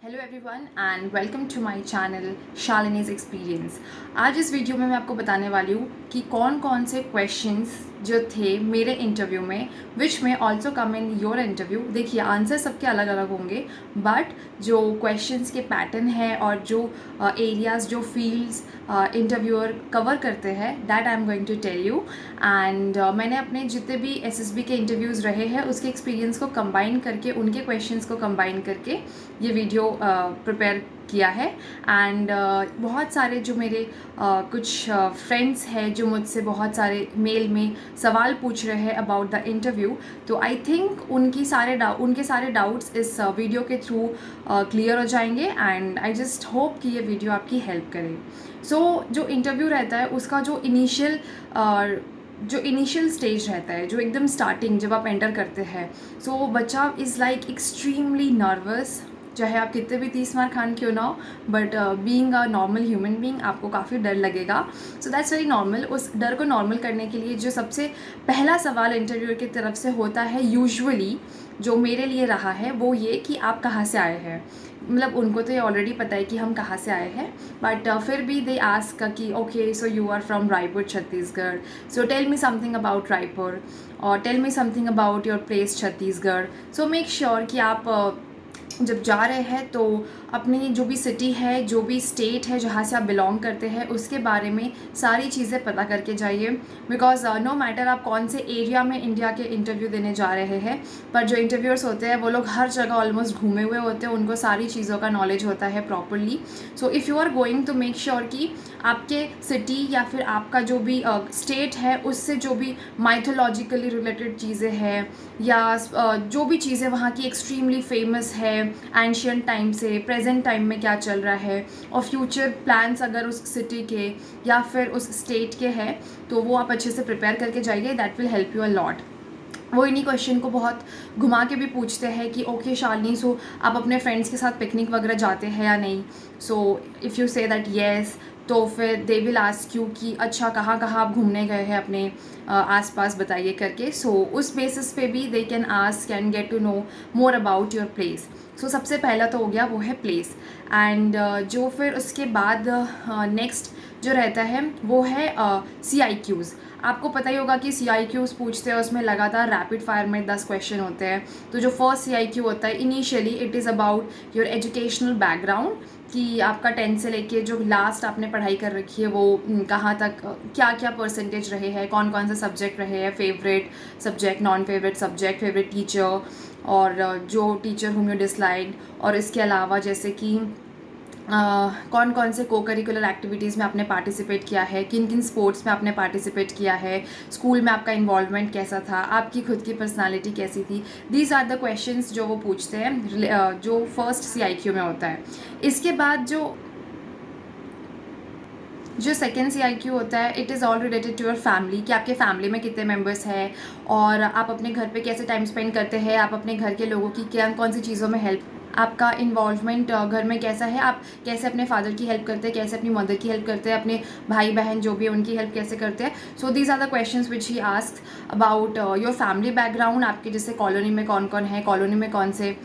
Hello everyone and welcome to my channel Shalini's experience. आज इस video में मैं आपको बताने वाली हूँ कि कौन कौन से क्वेश्चंस जो थे मेरे इंटरव्यू में विच में also come in your interview. देखिए आंसर सबके अलग अलग होंगे, बट जो क्वेश्चंस के पैटर्न है और जो एरियाज जो फील्ड्स इंटरव्यूअर कवर करते हैं that I am going to tell you. And मैंने अपने जितने भी एसएसबी के इंटरव्यूज़ रहे हैं उसके एक्सपीरियंस को कंबाइन करके, उनके क्वेश्चंस को कंबाइन करके ये वीडियो प्रिपेयर किया है। एंड बहुत सारे जो मेरे कुछ फ्रेंड्स हैं जो मुझसे बहुत सारे मेल में सवाल पूछ रहे हैं अबाउट द इंटरव्यू, तो आई थिंक उनके सारे डाउट्स इस वीडियो के थ्रू क्लियर हो जाएंगे। एंड आई जस्ट होप कि ये वीडियो आपकी हेल्प करे। सो जो इंटरव्यू रहता है उसका जो इनिशियल स्टेज रहता है, जो एकदम स्टार्टिंग जब आप एंटर करते हैं, सो बच्चा इज़ लाइक एक्सट्रीमली नर्वस। चाहे आप कितने भी 30 मार खान क्यों ना हो, but being a normal human being आपको काफ़ी डर लगेगा। So that's very normal. उस डर को नॉर्मल करने के लिए जो सबसे पहला सवाल इंटरव्यूअर की तरफ से होता है, यूजुअली जो मेरे लिए रहा है, वो ये कि आप कहाँ से आए हैं। मतलब उनको तो ये ऑलरेडी पता है कि हम कहाँ से आए हैं, बट फिर भी दे आस्क कि okay so you are from Raipur Chhattisgarh, so tell me something about Raipur और tell me something about your place Chhattisgarh. So make sure कि आप जब जा रहे हैं तो अपनी जो भी सिटी है, जो भी स्टेट है जहाँ से आप बिलोंग करते हैं, उसके बारे में सारी चीज़ें पता करके जाइए। बिकॉज नो मैटर आप कौन से एरिया में इंडिया के इंटरव्यू देने जा रहे हैं, पर जो इंटरव्यूअर्स होते हैं वो लोग हर जगह ऑलमोस्ट घूमे हुए होते हैं, उनको सारी चीज़ों का नॉलेज होता है properly. So if you are going to make sure कि आपके सिटी या फिर आपका जो भी स्टेट है उससे जो भी माइथोलॉजिकली रिलेटेड चीज़ें हैं या जो भी चीज़ें वहाँ की एक्सट्रीमली फेमस है एंशियंट टाइम से प्रेजेंट टाइम में क्या चल रहा है, और फ्यूचर प्लान्स अगर उस सिटी के या फिर उस स्टेट के हैं तो वो आप अच्छे से प्रिपेयर करके जाइए। That will help you a lot. वो इन्हीं क्वेश्चन को बहुत घुमा के भी पूछते हैं कि ओके शालिनी, सो आप अपने फ्रेंड्स के साथ पिकनिक वगैरह जाते हैं या नहीं। सो if you say that yes, तो फिर दे विल आस्क यू कि अच्छा कहाँ कहाँ आप घूमने गए हैं अपने आसपास बताइए करके। सो उस बेसिस पे भी they can ask and get to know more about your place. So सबसे पहला तो हो गया वो है प्लेस। एंड जो फिर उसके बाद नेक्स्ट जो रहता है वो है CIQs। आपको पता ही होगा कि CIQs पूछते हैं, उसमें लगातार रैपिड फायर में 10 क्वेश्चन होते हैं। तो जो फर्स्ट CIQ होता है initially it is about your educational background, कि आपका 10 से लेके जो लास्ट आपने पढ़ाई कर रखी है वो कहाँ तक क्या क्या परसेंटेज रहे हैं, कौन कौन से सब्जेक्ट रहे हैं, favourite subject, non favourite subject, favourite teacher और जो टीचर हुम यू डिसलाइक्ड। और इसके अलावा जैसे कि कौन कौन से को करिकुलर एक्टिविटीज़ में आपने पार्टिसिपेट किया है, किन किन स्पोर्ट्स में आपने पार्टिसिपेट किया है, स्कूल में आपका इन्वॉल्वमेंट कैसा था, आपकी खुद की पर्सनालिटी कैसी थी। दीज आर द क्वेश्चंस जो वो पूछते हैं जो फर्स्ट CIQ में होता है। इसके बाद जो सेकेंड CIQ होता है it is all related to your family, कि आपके फैमिली में कितने मेंबर्स हैं और आप अपने घर पे कैसे टाइम स्पेंड करते हैं, आप अपने घर के लोगों की क्या कौन सी चीज़ों में हेल्प, आपका इन्वॉल्वमेंट घर में कैसा है, आप कैसे अपने फादर की हेल्प करते हैं, कैसे अपनी मदर की हेल्प करते हैं, अपने भाई बहन जो भी है उनकी हेल्प कैसे करते हैं। So these are the questions which he ask about your family background. आपके जैसे कॉलोनी में कौन कौन है, कॉलोनी में कौन से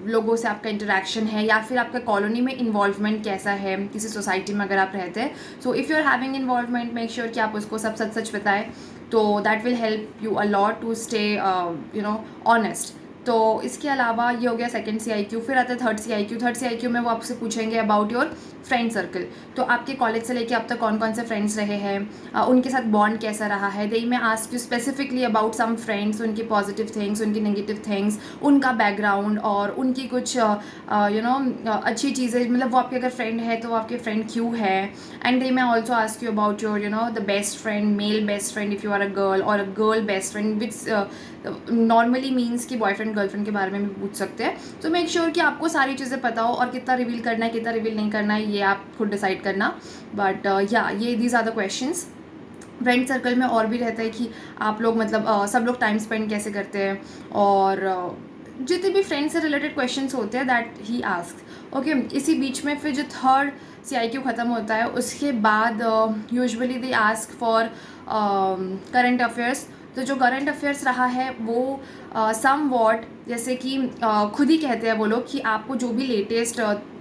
लोगों से आपका इंटरेक्शन है, या फिर आपका कॉलोनी में इन्वॉल्वमेंट कैसा है किसी सोसाइटी में अगर आप रहते हैं। So if you are having involvement make sure कि आप उसको सब सच सच बताएं, तो that will help you a lot to stay honest. तो इसके अलावा ये हो गया सेकंड CIQ। फिर आता है थर्ड CIQ। थर्ड CIQ में वो आपसे पूछेंगे अबाउट योर फ्रेंड सर्कल, तो आपके कॉलेज से लेके अब तक कौन कौन से फ्रेंड्स रहे हैं, उनके साथ बॉन्ड कैसा रहा है। They may ask you specifically about some friends, उनकी पॉजिटिव थिंग्स, उनकी नेगेटिव थिंग्स, उनका बैकग्राउंड और उनकी कुछ अच्छी चीज़ें, मतलब वो आपके अगर फ्रेंड है तो वो आपके फ्रेंड क्यों है। And they may also ask you about your the best friend, male best friend if you are a girl, और a girl best friend which normally means कि बॉयफ्रेंड गर्लफ्रेंड के बारे में भी पूछ सकते हैं। तो मेक श्योर कि आपको सारी चीज़ें पता हो, और कितना रिवील करना है कितना रिवील नहीं करना है ये आप खुद डिसाइड करना। बट या ये these are the questions. Friend circle में और भी रहता है कि आप लोग मतलब सब लोग टाइम स्पेंड कैसे करते हैं, और जितने भी फ्रेंड से रिलेटेड क्वेश्चंस होते हैं दैट ही आस्क। ओके, इसी बीच में फिर जो थर्ड CIQ ख़त्म होता है उसके बाद usually they ask for current affairs. तो जो करंट अफेयर्स रहा है वो सम वॉट, जैसे कि खुद ही कहते हैं वो लोग कि आपको जो भी लेटेस्ट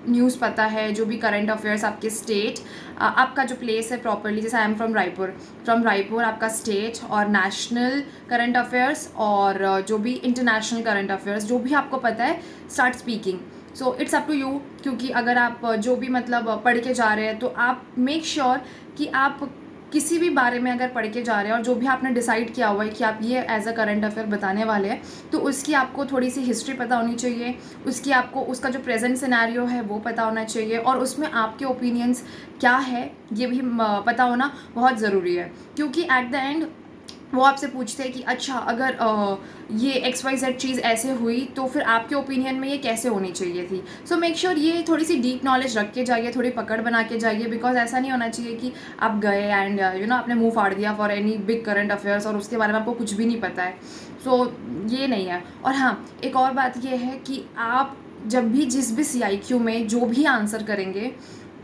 न्यूज़ पता है, जो भी करंट अफेयर्स आपके स्टेट, आपका जो प्लेस है प्रॉपरली, जैसे आई एम फ्रॉम रायपुर आपका स्टेट और नेशनल करंट अफेयर्स और जो भी इंटरनेशनल करंट अफेयर्स जो भी आपको पता है, start speaking. So it's up to you, क्योंकि अगर आप जो भी मतलब पढ़ के जा रहे हैं तो आप मेक श्योर कि आप किसी भी बारे में अगर पढ़ के जा रहे हैं और जो भी आपने डिसाइड किया हुआ है कि आप ये एज अ करंट अफेयर बताने वाले हैं, तो उसकी आपको थोड़ी सी हिस्ट्री पता होनी चाहिए, उसकी आपको उसका जो प्रेजेंट सिनेरियो है वो पता होना चाहिए, और उसमें आपके ओपिनियंस क्या है ये भी पता होना बहुत ज़रूरी है। क्योंकि एट द एंड वो आपसे पूछते हैं कि अच्छा अगर ये XYZ चीज़ ऐसे हुई तो फिर आपके ओपिनियन में ये कैसे होनी चाहिए थी। सो मेक श्योर ये थोड़ी सी डीप नॉलेज रख के जाइए, थोड़ी पकड़ बना के जाइए, बिकॉज ऐसा नहीं होना चाहिए कि आप गए एंड आपने मुंह फाड़ दिया for any big current affairs और उसके बारे में आपको कुछ भी नहीं पता है। सो ये नहीं है। और हाँ, एक और बात ये है कि आप जब भी जिस भी CIQ में जो भी आंसर करेंगे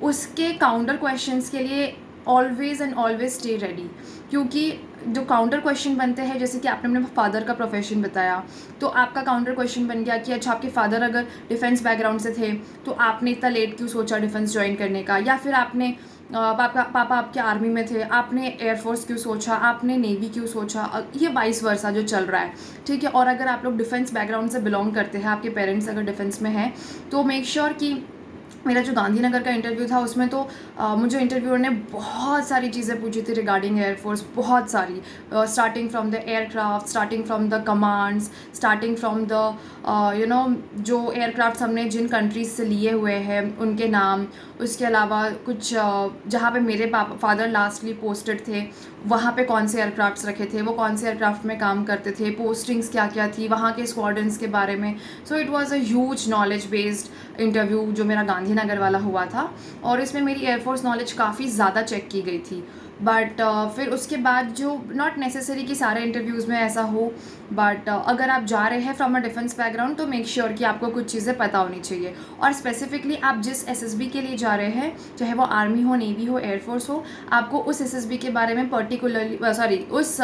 उसके काउंटर क्वेश्चंस के लिए always and always stay ready. क्योंकि जो काउंटर क्वेश्चन बनते हैं, जैसे कि आपने अपने फादर का प्रोफेशन बताया, तो आपका काउंटर क्वेश्चन बन गया कि अच्छा आपके फादर अगर डिफेंस बैकग्राउंड से थे तो आपने इतना लेट क्यों सोचा डिफेंस ज्वाइन करने का, या फिर आपने पापा आपके आर्मी में थे, आपने एयरफोर्स क्यों सोचा, आपने नेवी क्यों सोचा, ये वाइस वर्सा जो चल रहा है, ठीक है। और अगर आप लोग डिफेंस बैकग्राउंड से बिलोंग करते हैं, आपके पेरेंट्स अगर डिफेंस में हैं, तो मेक श्योर कि मेरा जो गांधीनगर का इंटरव्यू था उसमें तो मुझे इंटरव्यूअर ने बहुत सारी चीज़ें पूछी थी रिगार्डिंग एयरफोर्स, बहुत सारी, starting from the aircraft, starting from the commands, starting from the जो एयरक्राफ्ट हमने जिन कंट्रीज से लिए हुए हैं उनके नाम, उसके अलावा कुछ जहाँ पे मेरे फादर लास्टली पोस्टेड थे वहाँ पे कौन से एयरक्राफ्ट्स रखे थे, वो कौन से एयरक्राफ्ट में काम करते थे, पोस्टिंग्स क्या क्या थी, वहाँ के स्क्वाड्रंस के बारे में। So it was a huge knowledge based interview जो मेरा गांधीनगर वाला हुआ था, और इसमें मेरी एयरफोर्स नॉलेज काफ़ी ज़्यादा चेक की गई थी। बट फिर उसके बाद जो नॉट नेसेसरी कि सारे इंटरव्यूज़ में ऐसा हो, बट अगर आप जा रहे हैं फ्रॉम अ डिफेंस बैकग्राउंड तो मेक श्योर कि आपको कुछ चीज़ें पता होनी चाहिए। और स्पेसिफिकली आप जिस SSB के लिए जा रहे हैं, चाहे वो आर्मी हो, नेवी हो, एयरफोर्स हो, आपको उस SSB के बारे में पर्टिकुलरली उस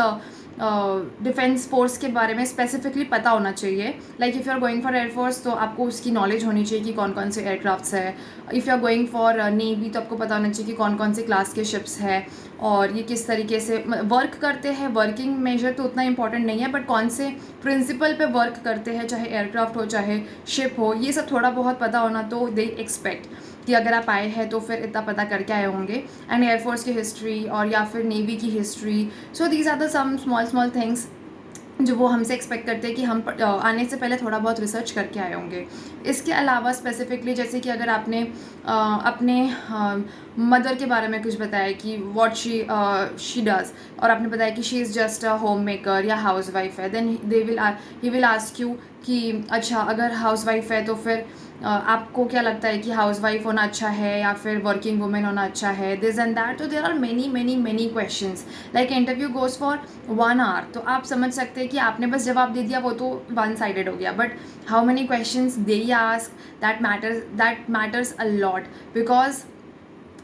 डिफेंस फोर्स के बारे में स्पेसिफिकली पता होना चाहिए। Like if you are going for air force तो आपको उसकी नॉलेज होनी चाहिए कि कौन कौन से एयरक्राफ्ट्स है। If you are going for navy तो आपको पता होना चाहिए कि कौन कौन से क्लास के शिप्स है और ये किस तरीके से वर्क करते हैं। वर्किंग मेजर तो उतना इंपॉर्टेंट नहीं है, बट कौन से प्रिंसिपल पे वर्क करते हैं, चाहे एयरक्राफ्ट हो चाहे शिप हो, ये सब थोड़ा बहुत पता होना तो दे एक्सपेक्ट कि अगर आप आए हैं तो फिर इतना पता करके आए होंगे। एंड एयरफोर्स की हिस्ट्री और या फिर नेवी की history, so these are the some small things जो वो हमसे एक्सपेक्ट करते हैं कि हम आने से पहले थोड़ा बहुत रिसर्च करके आए होंगे। इसके अलावा स्पेसिफिकली जैसे कि अगर आपने अपने मदर के बारे में कुछ बताया कि व्हाट शी डज़, और आपने बताया कि she is just a home maker या हाउस वाइफ है, then he will ask you कि अच्छा अगर हाउस वाइफ है तो फिर आपको क्या लगता है कि हाउस वाइफ होना अच्छा है या फिर वर्किंग वुमेन होना अच्छा है, दिस एंड दैट। तो there are many questions. Like interview goes for 1 hour, तो आप समझ सकते हैं कि आपने बस जवाब दे दिया वो तो वन साइडेड हो गया, but how many questions they ask, that matters a lot. Because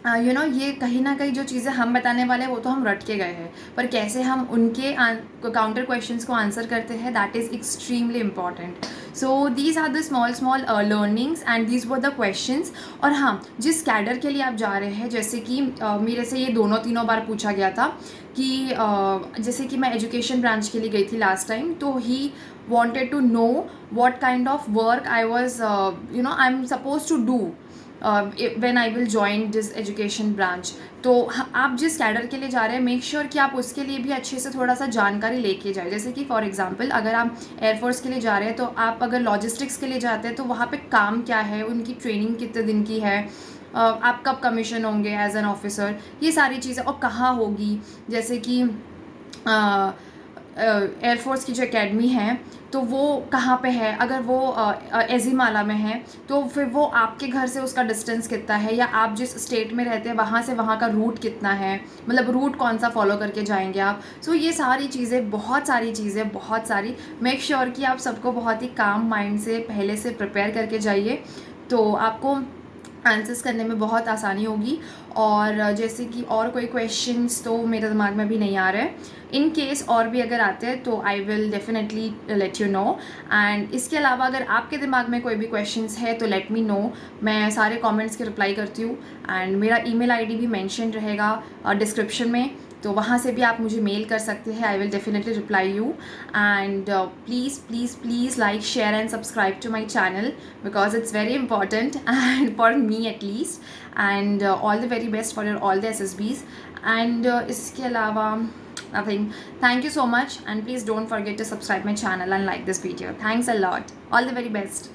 ये कहीं ना कहीं जो चीज़ें हम बताने वाले हैं वो तो हम रट के गए हैं, पर कैसे हम उनके काउंटर क्वेश्चंस को आंसर करते हैं, that is extremely important. So these are the small learnings and these were the questions. और हाँ, जिस कैडर के लिए आप जा रहे हैं, जैसे कि मेरे से ये तीनों बार पूछा गया था कि जैसे कि मैं एजुकेशन ब्रांच के लिए गई थी लास्ट टाइम, तो ही wanted to know what kind of work I was I'm supposed to do when I will join this education branch। तो आप जिस कैडर के लिए जा रहे हैं मेक श्योर कि आप उसके लिए भी अच्छे से थोड़ा सा जानकारी लेके जाए। जैसे कि फॉर एग्जांपल अगर आप एयरफोर्स के लिए जा रहे हैं तो आप अगर लॉजिस्टिक्स के लिए जाते हैं तो वहाँ पे काम क्या है, उनकी ट्रेनिंग कितने दिन की है, आप कब कमीशन होंगे एज एन ऑफिसर, ये सारी चीज़ें, और कहाँ होगी। जैसे कि एयरफोर्स की जो एकेडमी है तो वो कहाँ पे है, अगर वो एजीमाला में है तो फिर वो आपके घर से उसका डिस्टेंस कितना है, या आप जिस स्टेट में रहते हैं वहाँ से वहाँ का रूट कितना है, मतलब रूट कौन सा फॉलो करके जाएंगे आप। सो ये सारी चीज़ें, बहुत सारी मेक श्योर कि आप सबको बहुत ही काम माइंड से पहले से प्रिपेयर करके जाइए, तो आपको आंसर्स करने में बहुत आसानी होगी। और जैसे कि और कोई क्वेश्चंस तो मेरे दिमाग में अभी नहीं आ रहे हैं। इन केस और भी अगर आते हैं तो आई will definitely let you know. And इसके अलावा अगर आपके दिमाग में कोई भी क्वेश्चंस है तो लेट मी नो। मैं सारे कमेंट्स के रिप्लाई करती हूँ। एंड मेरा ईमेल आईडी भी मेंशन रहेगा डिस्क्रिप्शन में, तो वहाँ से भी आप मुझे मेल कर सकते हैं। I will definitely reply you. And please please please like, share and subscribe to my channel because it's very important and for me at least. And all the very best for your all the SSBs। एंड इसके अलावा nothing. Thank you so much, and please don't forget to subscribe my channel and like this video. Thanks a lot. All the very best.